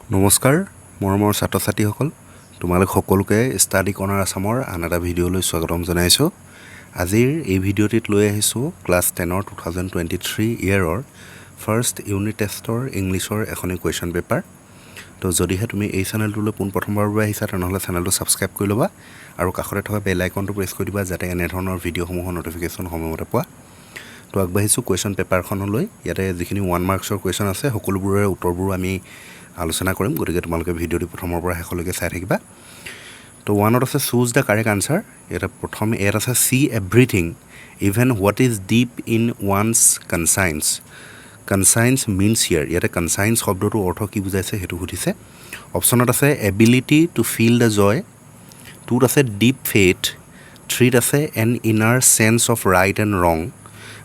নমস্কাৰ মৰমৰ ছাত্ৰ ছাত্ৰীসকল তোমালোক সকলোকে ষ্টাডি কৰ্ণাৰ আসামৰ আন এটা ভিডিঅ'লৈ স্বাগতম জনাইছোঁ আজিৰ এই ভিডিঅ'টিত লৈ আহিছোঁ ক্লাছ 10ৰ 2023 ইয়েৰৰ ফাৰ্ষ্ট ইউনিট টেষ্টৰ ইংলিছৰ এখনি কুৱেশ্যন পেপাৰ তো যদিহে তুমি এই চেনেলটোলৈ পোনপ্ৰথমবাৰৰ বাবে আহিছা তেনেহ'লে চেনেলটো ছাবস্ক্ৰাইব কৰি ল'বা আৰু কাষতে থকা বেল আইকনটো প্ৰেছ কৰি দিবা যাতে এনে ধৰণৰ ভিডিঅ'সমূহৰ নটিফিকেশ্যন সময়মতে পোৱা তো আগবাঢ়িছোঁ কুৱেশ্যন পেপাৰখনলৈ ইয়াতে যিখিনি 1 মাৰ্কছৰ কুৱেশ্যন আছে সকলোবোৰৰ উত্তৰবোৰ আমি আলোচনা কৰিম গতিকে তোমালোকে ভিডিঅ'টি প্ৰথমৰ পৰা শেষলৈকে চাই থাকিবা তো ওৱানত আছে চুজ দ্য কাৰেক্ট আনসাৰ এটা প্ৰথম ইয়াত আছে see everything even what is deep in one's conscience means here ইয়াতে কনচাইন্স শব্দটোৰ অৰ্থ কি বুজাইছে সেইটো সুধিছে অপশ্যনত আছে ability to feel the joy টুত আছে ডিপ ফেথ থ্ৰীত আছে an inner sense of right and wrong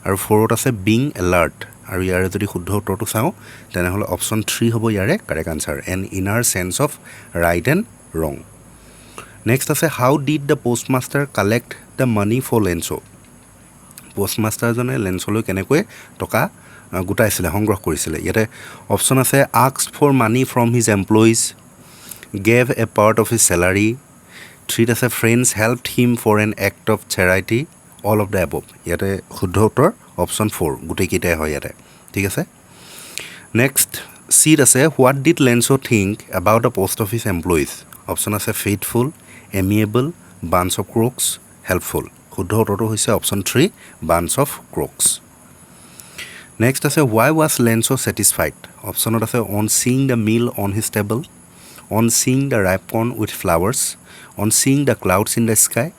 আৰু ফ'ৰত আছে বিং এলাৰ্ট আৰু ইয়াৰে যদি শুদ্ধ উত্তৰটো চাওঁ তেনেহ'লে অপশ্যন 3 হ'ব ইয়াৰে correct answer an inner sense of right and wrong next আছে how did the postmaster collect the money for Lencho পোষ্টমাষ্টাৰজনে লেন্সলৈ কেনেকৈ টকা গোটাইছিলে সংগ্ৰহ কৰিছিলে ইয়াতে অপশ্যন আছে asked for money from his employees gave a part of his salary থ্ৰীত আছে friends helped him for an act of charity all of the above ইয়াতে শুদ্ধ উত্তৰ অপশ্যন 4 গোটেইকেইটাই হয় ইয়াতে ঠিক আছে নেক্সট চিত আছে what did Lencho think about the post office employees option আছে faithful amiable bunch of crooks helpful শুদ্ধ উত্তৰটো হৈছে option 3 bunch of crooks next আছে ৱাই ৱাজ লেন্সো ছেটিছফাইড অপশ্যনত আছে on seeing the meal on his table on seeing the ripe corn with flowers on seeing the clouds in the sky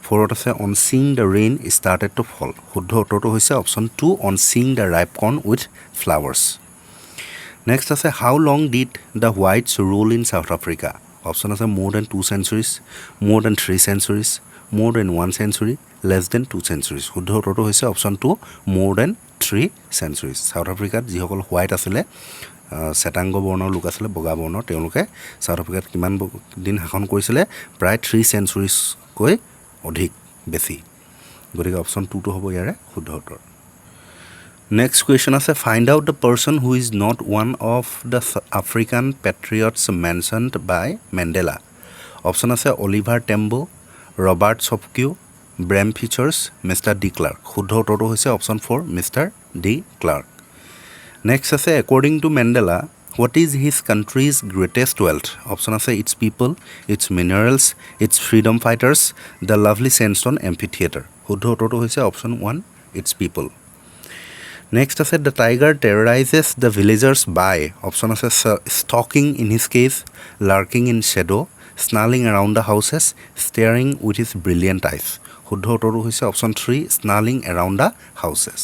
ফ'ৰত আছে on seeing the reign started to fall শুদ্ধ উত্তৰটো হৈছে option 2 on seeing the ripe corn with flowers next আছে how long did the whites rule in South Africa option আছে more than 2 centuries more than 3 centuries more than 1 century less than 2 centuries শুদ্ধ উত্তৰটো হৈছে option 2 মোৰ than 3 centuries south আফ্ৰিকাত যিসকল white আছিলে শ্বেতাংগ বৰ্ণৰ লোক আছিলে বগা বৰ্ণৰ তেওঁলোকে ছাউথ আফ্ৰিকাত কিমান দিন শাসন কৰিছিলে প্ৰায় 3 centuriesকৈ অধিক বেছি গতিকে অপশ্যন 2টো হ'ব ইয়াৰে শুদ্ধ উত্তৰ নেক্সট কুৱেশ্যন আছে find out the person who is not one of the African patriots mentioned by Mandela option আছে Oliver Tambo Robert Sobukwe Bram Fischer mister de Klerk শুদ্ধ উত্তৰটো হৈছে option 4 mister de Klerk next আছে according to Mandela what is his country's greatest wealth option আছে its people its minerals its freedom fighters the lovely sandstone amphitheatre শুদ্ধ উত্তৰটো হৈছে option 1 its people next আছে the tiger terrorises the villagers by option আছে stalking in his cave lurking in shadow snarling around the houses staring with his brilliant eyes শুদ্ধ উত্তৰটো হৈছে option 3 snarling around the houses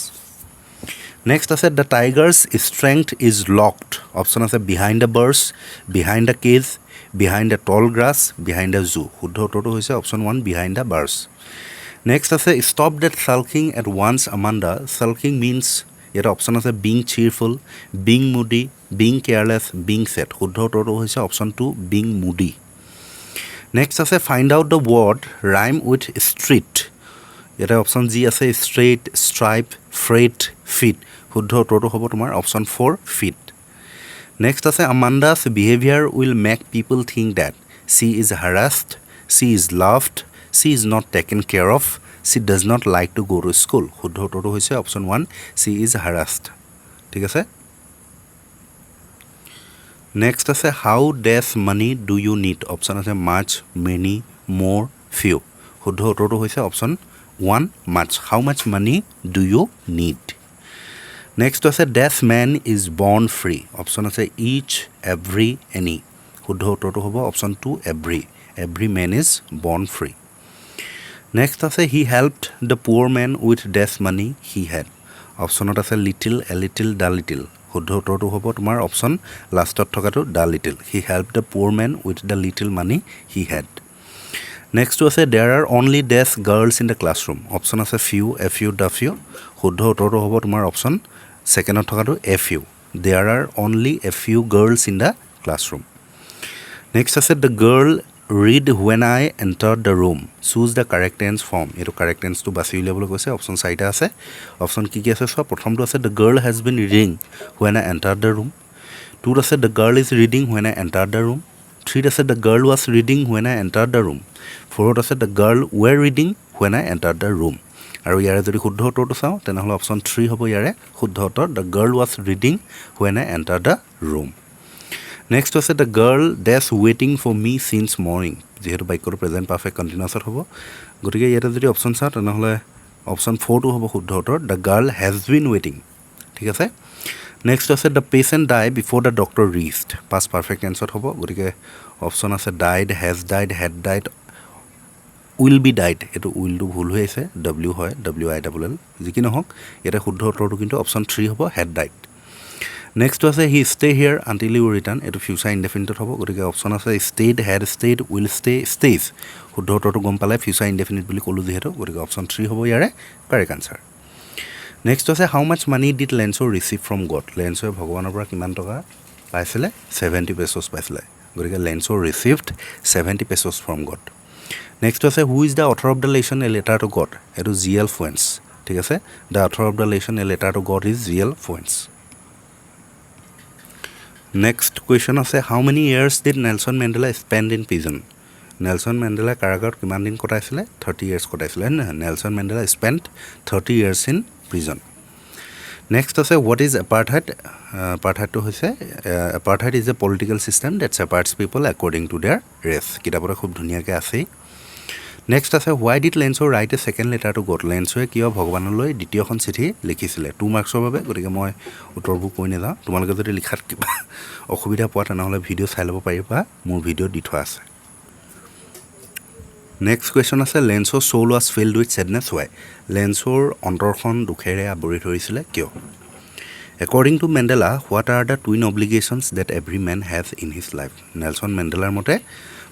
next আছে the tiger's strength is locked option আছে behind the bars behind the cage behind the tall grass behind the zoo শুদ্ধ উত্তৰটো হৈছে option 1 behind the bars next আছে stop that sulking at once Amanda sulking means ইয়াতে option আছে being cheerful being moody being careless being sad শুদ্ধ উত্তৰটো হৈছে option 2 being moody next আছে find out the word rhyme with street ইয়াতে option জি আছে ষ্ট্ৰেইট ষ্ট্ৰাইপ ফ্ৰেইট ফিট শুদ্ধ উত্তৰটো হ'ব তোমাৰ অপশ্যন 4 ফিট নেক্সট আছে Amanda's behaviour will make people think that she is harassed she is loved she is not taken care of C does not like to গ' to school শুদ্ধ উত্তৰটো হৈছে option 1 C is হাৰাছড ঠিক আছে next আছে how dash money do you need option আছে much many more few শুদ্ধ উত্তৰটো হৈছে option 1 much how much money do you need next আছে dash man is born free option আছে ইচ এভৰি এনি শুদ্ধ উত্তৰটো হ'ব option 2 every man is born free next আছে he helped the poor man with dash money he had অপশ্যনত আছে little a little the little শুদ্ধ উত্তৰটো হ'ব তোমাৰ অপশ্যন লাষ্টত থকাটো the little he help the poor man with the little money he had নেক্সটটো আছে there are only dash girls in the classroom option আছে few a few the few শুদ্ধ উত্তৰটো হ'ব তোমাৰ অপশ্যন ছেকেণ্ডত থকাটো a few there are only a few girls in the classroom next আছে the girl read when I enter the room choose the correct tense form এইটো correct টেন্সটো বাছি উলিয়াবলৈ কৈছে অপশ্যন 4টা আছে অপশ্যন কি আছে চোৱা প্ৰথমটো আছে the girl has been reading when I enter the room 2 আছে the girl is reading when I entered the room 3 আছে the girl was reading when I entered the room 4 আছে the girl were reading when I entered the room আৰু ইয়াৰে যদি শুদ্ধ উত্তৰটো চাওঁ তেনেহ'লে অপশ্যন 3 হ'ব ইয়াৰে শুদ্ধ উত্তৰ the girl was reading when I entered the room next আছে the girl dash waiting for me since morning যেহেতু বাক্যটো প্ৰেজেণ্ট পাৰফেক্ট কণ্টিনিউছত হ'ব গতিকে ইয়াতে যদি অপশ্যন চাওঁ তেনেহ'লে অপশ্যন 4টো হ'ব শুদ্ধ উত্তৰ the girl has been waiting ঠিক আছে নেক্সট আছে the patient died before the doctor reached past perfect tense হ'ব গতিকে অপশ্যন আছে died has died had died will be died এটো will টো ভুল হৈ আছে w হয় w i double l যি কি নহওক ইয়াতে শুদ্ধ উত্তৰটো কিন্তু অপশ্যন 3 হ'ব had died নেক্সট আছে he stay here until you return এটো ফিউচাৰ ইনডেফিনিট হ'ব গতিকে অপশ্যন আছে stayed had stayed will stay stays শুদ্ধ উত্তৰটো গম পালে ফিউচাৰ ইনডেফিনিট বুলি ক'লো যিহেতু গতিকে অপশ্যন 3 হ'ব ইয়াৰে কাৰেক্ট আনসাৰ নেক্সট আছে how much money did Lenso receive from God Lenso ভগৱানৰ পৰা কিমান টকা পাইছিলে 70 pesos পাইছিলে গতিকে Lenso received 70 pesos from God next আছে who is the author of the lesson a letter to God এটো GL Fuentes ঠিক আছে the author of the lesson a letter to God is GL Fuentes next question আছে how many years did Nelson Mandela spend in prison Nelson Mandela কাৰাগাৰত কিমান দিন কটাইছিলে 30 years কটাইছিলে না Nelson Mandela spent 30 years in prison next আছে what is apartheid apartheid to হৈছে apartheid is a political system that separates people according to their race কিতাপত খুব ধুনীয়াকৈ আছে নেক্সট আছে why did Lenso write a second letter to God Lenso কিয় ভগৱানলৈ দ্বিতীয়খন চিঠি লিখিছিলে 2 মাৰ্কছৰ বাবে গতিকে মই উত্তৰবোৰ কৈ নেযাওঁ তোমালোকে যদি লিখাত কিবা অসুবিধা পোৱা তেনেহ'লে ভিডিঅ' চাই ল'ব পাৰিবা মোৰ ভিডিঅ' দি থোৱা আছে নেক্সট কুৱেশ্যন আছে Lenso's soul was filled with sadness why Lensoৰ অন্তৰখন দুখেৰে আৱৰি ধৰিছিলে কিয় According to Mandela what are the twin obligations that every man has in his life Nelson Mandelaৰ মতে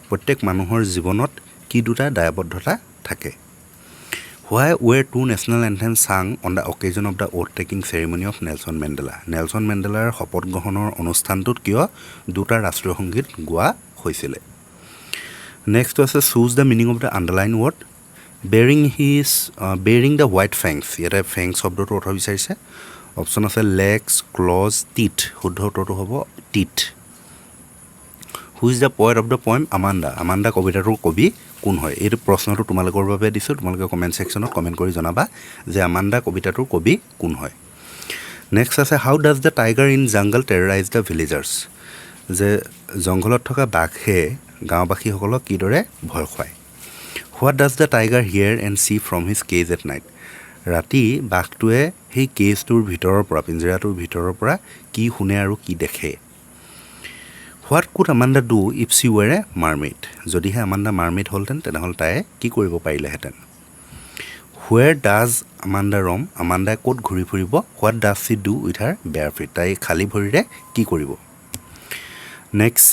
প্ৰত্যেক মানুহৰ জীৱনত কি দুটা দায়বদ্ধতা থাকে Why were two national anthems sung on the occasion of the oath-taking ceremony of Nelson Mandela? Nelson Mandelaৰ শপত গ্ৰহণৰ অনুষ্ঠানটোত কিয় দুটা ৰাষ্ট্ৰীয় সংগীত গোৱা হৈছিলে Next was choose the meaning of the underlined word bearing the white fangs ইয়াতে fangs শব্দটো অৰ্থ বিচাৰিছে অপশ্যন আছে legs claws teeth শুদ্ধ উত্তৰটো হ'ব teeth Who is the poet of the poem Amanda Amanda কবিতাটোৰ কবি কোন হয় এই প্ৰশ্নটো তোমালোকৰ বাবে দিছো তোমালোকে কমেন্ট সেকশনত কমেন্ট কৰি জনাবা যে Amanda কবিতাটোৰ কবি কোন হয় নেক্সট আছে how does the tiger in jungle terrorize the villagers যে জংঘলত থকা বাঘে গাঁওবাসীসকলক কিদৰে ভয় খুৱায় What does the tiger hear and see from his cage at night ৰাতি বাঘটোৱে সেই কেজটোৰ ভিতৰৰ পৰা পিঞ্জৰাটোৰ ভিতৰৰ পৰা কি শুনে আৰু কি দেখে What could Amanda do if she were a mermaid যদিহে Amanda mermaid হ'লতেন তেনেহ'লে তাই কি কৰিব পাৰিলেহেঁতেন Where does Amanda roam Amanda ক'ত ঘূৰি ফুৰিব What does she do with her bare feet তাই খালী ভৰিৰে কি কৰিব Next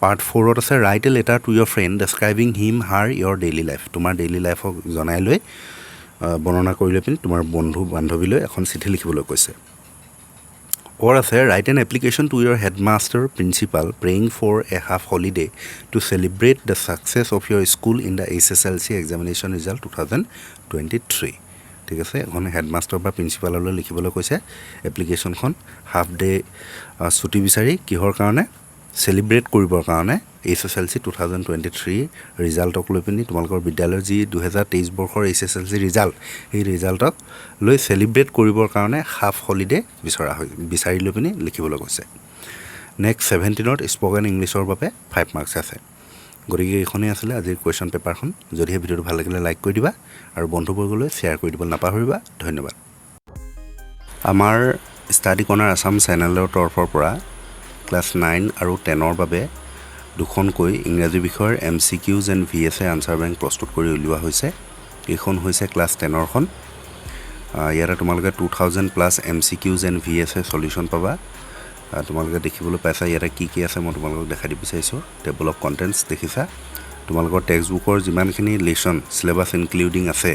part 4 আছে write a letter to your friend describing him her your daily life তোমাৰ daily life জনাই লৈ বৰ্ণনা কৰি লৈ তোমাৰ বন্ধু বান্ধৱীলৈ এখন চিঠি লিখিবলৈ কৈছে Or আছে write an application to your headmaster principal praying for a half holiday to celebrate the success of your school in the SSLC examination result 2023 ঠিক আছে এখন হেডমাস্টাৰ বা প্ৰিন্সিপাললৈ লিখিবলৈ কৈছে এপ্লিকেশনখন হাফ ডে ছুটি বিচাৰি কিহৰ কাৰণে সেলিব্ৰেট কৰিবৰ কাৰণে SSLC 2023 ৰিজাল্টক লৈ পিনি তোমালোকৰ বিদ্যালয়ৰ যি 2023 বৰ্ষৰ SSLC ৰিজাল্ট এই ৰিজাল্টক লৈ সেলিব্ৰেট কৰিবৰ কাৰণে হাফ হলিডে বিচাৰি লৈ পিনি লিখিবলৈ কৈছে নেক্সট 17ত স্পোকেন ইংলিছৰ বাবে 5 মাৰ্কছ আছে গতিকে এইখনেই আছিলে আজিৰ কুৱেশ্যন পেপাৰখন যদিহে ভিডিঅ'টো ভাল লাগিলে লাইক কৰি দিবা আৰু বন্ধুবৰ্গলৈ শ্বেয়াৰ কৰি দিব নাপাহৰিবা ধন্যবাদ আমাৰ ষ্টাডি কৰ্ণাৰ আসাম চেনেলৰ তৰফৰ পৰা ক্লাছ 9 আৰু 10ৰ বাবে দুখনকৈ ইংৰাজী বিষয়ৰ MCQs and VSA answer bank প্ৰস্তুত কৰি উলিওৱা হৈছে এইখন হৈছে ক্লাছ 10ৰখন ইয়াৰে তোমালোকে 2000 plus MCQs and VSA solution পাবা তোমালোকে দেখিবলৈ পাইছা ইয়াৰে কি আছে মই তোমালোকক দেখাই দিব বিচাৰিছো টেবল অফ কন্টেন্টস দেখিছা তোমালোকৰ টেক্সট বুকৰ যিমানখিনি লেসন সিলেবাস ইনক্লুডিং আছে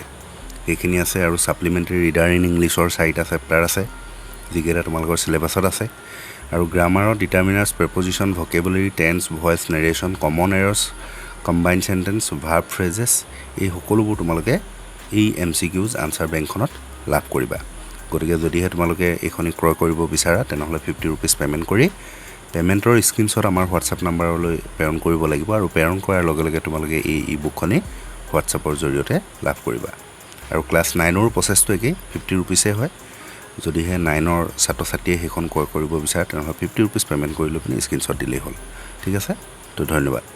এইখিনি আছে আৰু সাপ্লিমেন্টাৰী ৰিডাৰ ইন ইংলিছৰ 4টা চেপ্টাৰ আছে যিকেইটা তোমালোকৰ সিলেবাসত আছে আৰু গ্ৰামাৰৰ determiners preposition vocabulary tense voice narration common errors combined sentence verb phrases এই সকলোবোৰ তোমালোকে এই MCQs আনসাৰ বেংকখনত লাভ কৰিবা গতিকে যদিহে তোমালোকে এইখনি ক্ৰয় কৰিব বিচাৰা তেনেহলে 50 रुपीस পেমেন্ট কৰি পে'মেণ্টৰ স্ক্ৰীনশ্বট আমাৰ হোৱাটছআপ নাম্বাৰলৈ প্ৰেৰণ কৰিব লাগিব আৰু প্ৰেৰণ কৰাৰ লগে লগে তোমালোকে এই ইবুকখনেই হোৱাটছআপৰ জৰিয়তে লাভ কৰিবা আৰু ক্লাছ 9ৰ প্ৰচেছটো একেই 50 ৰুপিছে হয় যদিহে 9ৰ ছাত্ৰ ছাত্ৰীয়ে সেইখন ক্ৰয় কৰিব বিচাৰে তেনেহ'লে 50 ৰুপিজ পে'মেণ্ট কৰি লৈ পিনি স্ক্ৰীনশ্বট দিলেই হ'ল ঠিক আছে তো ধন্যবাদ